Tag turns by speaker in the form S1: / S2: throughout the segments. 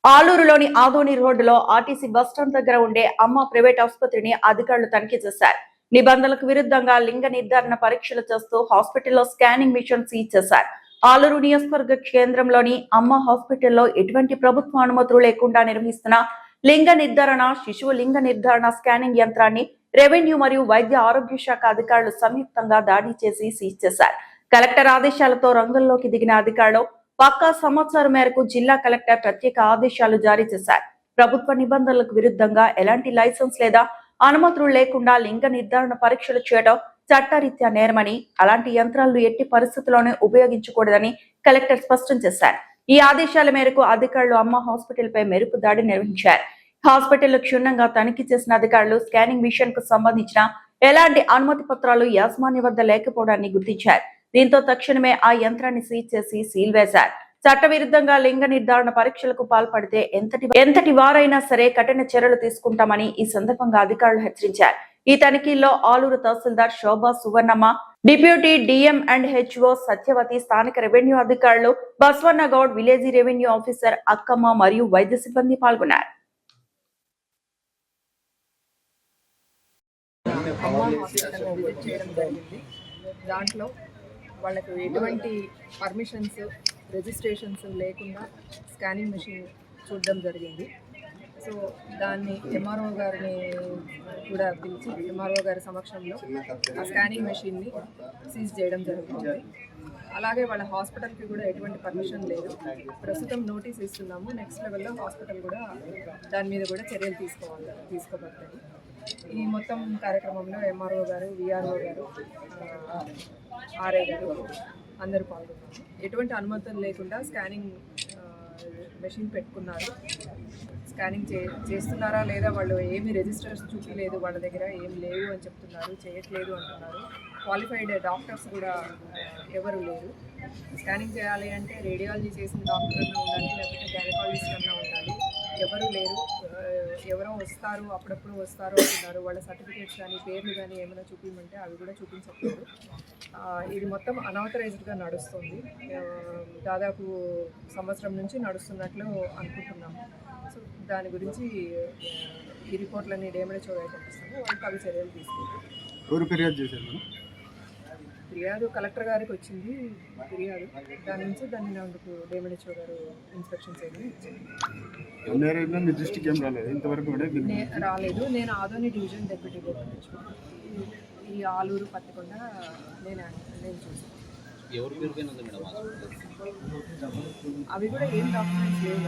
S1: ఆలూరులోని ఆదోని రోడ్డులో RTC bus stand దగ్గర ఉండే అమ్మ ప్రైవేట్ ఆసుపత్రిని అధికారులు తనిఖీ చేశారు. నిబంధనలకు విరుద్ధంగా లింగ నిర్ధారణ పరీక్షలు చేస్తూ హాస్పిటల్లో స్కానింగ్ మిషన్ సీజ్ చేశారు. ఆలూరు నియోజకవర్గ కేంద్రంలోని అమ్మ హాస్పిటల్లో ఎటువంటి ప్రభుత్వ అనుమతులు లేకుండా నిర్వహిస్తున్న లింగ నిర్ధారణ, శిశువు లింగ నిర్ధారణ స్కానింగ్ యంత్రాన్ని రెవెన్యూ మరియు వైద్య ఆరోగ్య శాఖ అధికారులు సంయుక్తంగా దాడి చేసి సీజ్ చేశారు. కలెక్టర్ ఆదేశాలతో రంగంలోకి దిగిన అధికారులు పక్కా సమాచారం మేరకు జిల్లా కలెక్టర్ ప్రత్యేక ఆదేశాలు జారీ చేశారు. ప్రభుత్వ నిబంధనలకు విరుద్ధంగా ఎలాంటి లైసెన్స్ లేదా అనుమతులు లేకుండా లింగ నిర్ధారణ పరీక్షలు చేయడం చట్టరీత్యా నేరమని, అలాంటి యంత్రాలను ఎట్టి పరిస్థితుల్లోనే ఉపయోగించకూడదని కలెక్టర్ స్పష్టం చేశారు. ఈ ఆదేశాల మేరకు అధికారులు అమ్మ హాస్పిటల్ పై మెరుపు దాడి నిర్వహించారు. హాస్పిటల్ క్షుణ్ణంగా తనిఖీ చేసిన అధికారులు స్కానింగ్ మిషన్ కు సంబంధించిన ఎలాంటి అనుమతి పత్రాలు యాజమాన్య వద్ద లేకపోవడాన్ని గుర్తించారు. దీంతో తక్షణమే ఆ యంత్రాన్ని సీజ్ చేసి సీల్ వేశారు. చట్టవిరుద్ధంగా లింగ నిర్ధారణ పరీక్షలకు పాల్పడితే ఎంతటి వారైనా సరే కఠిన చర్యలు తీసుకుంటామని ఈ సందర్భంగా అధికారులు హెచ్చరించారు. ఈ తనిఖీల్లో Alur tahsildar Shobha Suvarnamma, deputy DM and HO Satyavathi, స్థానిక రెవెన్యూ అధికారులు Baswanna Goud, village revenue officer Akkamma మరియు వైద్య సిబ్బంది పాల్గొన్నారు.
S2: దాంట్లో వాళ్ళకు ఎటువంటి పర్మిషన్స్, రిజిస్ట్రేషన్స్ లేకుండా స్కానింగ్ మెషిన్ చూడడం జరిగింది. సో దాన్ని ఎంఆర్ఓ గారిని కూడా పిలిచి ఎంఆర్ఓ గారి సమక్షంలో ఆ స్కానింగ్ మెషిన్ని సీజ్ చేయడం జరుగుతుంది. అలాగే వాళ్ళ హాస్పిటల్కి కూడా ఎటువంటి పర్మిషన్ లేదు. ప్రస్తుతం నోటీస్ ఇస్తున్నాము. నెక్స్ట్ లెవెల్లో హాస్పిటల్ కూడా దాని మీద కూడా చర్యలు తీసుకోబడతాయి. ఈ మొత్తం కార్యక్రమంలో ఎంఆర్ఓ గారు, విఆర్ఓ గారు, ఆర్ఐ గారు అందరూ పాల్గొన్నారు. ఎటువంటి అనుమతులు లేకుండా స్కానింగ్ మెషిన్ పెట్టుకున్నారు. స్కానింగ్ చేస్తున్నారా లేదా, వాళ్ళు ఏమి రిజిస్టర్స్ చూపించలేదు, వాళ్ళ దగ్గర ఏం లేవు అని చెప్తున్నారు, చేయట్లేదు అంటున్నారు. క్వాలిఫైడ్ డాక్టర్స్ కూడా ఎవరు లేరు. స్కానింగ్ చేయాలి అంటే రేడియాలజీ చేసిన డాక్టర్ అన్నా ఉండాలి, లేకపోతే గైనకాలజిస్ట్ అన్నా ఉండాలి. ఎవరు లేరు. ఎవరో వస్తారు, అప్పుడప్పుడు వస్తారు అంటున్నారు. వాళ్ళ సర్టిఫికేట్స్ కానీ పేర్లు కానీ ఏమైనా చూపించమంటే అవి కూడా చూపించట్లేదు. ఇది మొత్తం అనాథరైజ్డ్గా నడుస్తుంది. దాదాపు సంవత్సరం నుంచి నడుస్తున్నట్లు అనుకుంటున్నాము. సో దాని గురించి ఈ రిపోర్ట్లన్నీ డేమేజ్ పంపిస్తాము. వాళ్ళకి అవి చర్యలు తీసుకుంటాం. ఫిర్యాదు కలెక్టర్ గారికి వచ్చింది ఫిర్యాదు. దాని నుంచి దాన్ని అందుకు డేమేజ్ గారు ఇన్స్పెక్షన్ చేయడం రాలేదు. నేను ఆదోని డివిజన్ డెప్యూటీ ఈ ఆలూరు పత్తికొండ నేను చూసాను. అవి కూడా ఏం డాక్యుమెంట్స్ లేవు.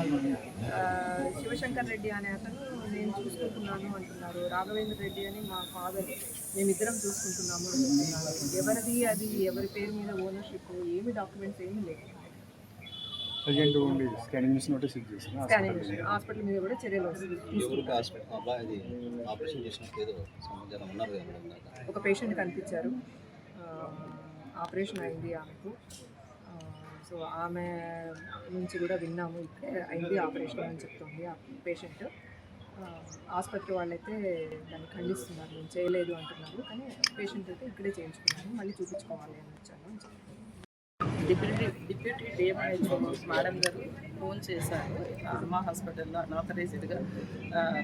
S2: శివశంకర్ రెడ్డి అనే అతను నేను చూసుకుంటున్నాను అంటున్నారు. రాఘవేంద్ర రెడ్డి అని మా ఫాదర్, మేమిద్దరం చూసుకుంటున్నాము అంటున్నారు. ఎవరిది అది, ఎవరి పేరు మీద ఓనర్షిప్, ఏమి డాక్యుమెంట్స్ ఏమీ లేవు. స్కానింగ్ హాస్పిటల్ మీద కూడా చర్యలు ఒక పేషెంట్ కనిపించారు. ఆపరేషన్ అయింది ఆమెకు. సో ఆమె నుంచి కూడా విన్నాము, ఇక్కడే అయింది ఆపరేషన్ అని చెప్తుంది ఆ పేషెంట్. ఆసుపత్రి వాళ్ళైతే దాన్ని ఖండిస్తున్నారు, నేను చేయలేదు అంటున్నారు. కానీ పేషెంట్ అయితే ఇక్కడే చేయించుకున్నాను, మళ్ళీ చూపించుకోవాలి అని వచ్చాను అని చెప్తాను.
S3: డిప్యూటీ డిఎంహెచ్ఓ మేడం గారు ఫోన్ చేశారు. అమ్మ హాస్పిటల్లో అనాథరైజ్డ్గా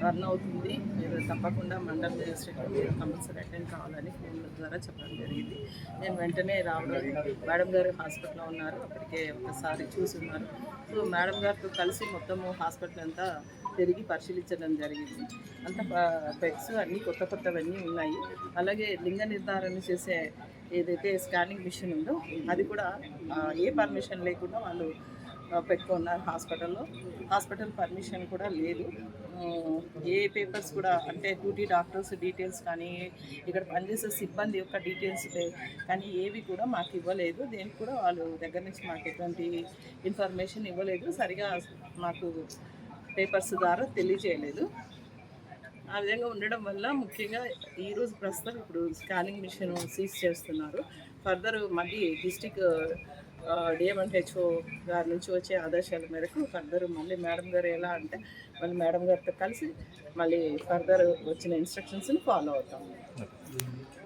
S3: రన్ అవుతుంది, మీరు తప్పకుండా మండల్ మేజిస్ట్రేట్ కంపల్సరీ అటెండ్ కావాలని ఫోన్ ద్వారా చెప్పడం జరిగింది. నేను వెంటనే రావడం, మేడం గారు హాస్పిటల్లో ఉన్నారు, అప్పటికే ఒకసారి చూసున్నారు. సో మేడం గారితో కలిసి మొత్తము హాస్పిటల్ అంతా తిరిగి పరిశీలించడం జరిగింది. అంత బెడ్స్ అన్నీ కొత్తవన్నీ ఉన్నాయి. అలాగే లింగ నిర్ధారణ చేసే ఏదైతే స్కానింగ్ మిషన్ ఉందో అది కూడా ఏ పర్మిషన్ లేకుండా వాళ్ళు పెట్టుకున్నారు హాస్పిటల్లో. హాస్పిటల్ పర్మిషన్ కూడా లేదు. ఏ పేపర్స్ కూడా, అంటే డ్యూటీ డాక్టర్స్ డీటెయిల్స్ కానీ, ఇక్కడ పనిచేసే సిబ్బంది యొక్క డీటెయిల్స్ కానీ ఏవి కూడా మాకు ఇవ్వలేదు. దేనికి కూడా వాళ్ళు దగ్గర నుంచి మాకు ఎటువంటి ఇన్ఫర్మేషన్ ఇవ్వలేదు, సరిగా మాకు పేపర్స్ ద్వారా తెలియజేయలేదు. ఆ విధంగా ఉండడం వల్ల ముఖ్యంగా ఈరోజు ప్రస్తుతం ఇప్పుడు స్కానింగ్ మిషన్ సీజ్ చేస్తున్నారు. ఫర్దర్ మళ్ళీ డిస్టిక్ డిఎంహెచ్ఓ గారి నుంచి వచ్చే ఆదేశాల మేరకు ఫర్దర్ మళ్ళీ మేడం గారు ఎలా అంటే మళ్ళీ మేడం గారితో కలిసి మళ్ళీ ఫర్దర్ వచ్చిన ఇన్స్ట్రక్షన్స్ని ఫాలో అవుతాము.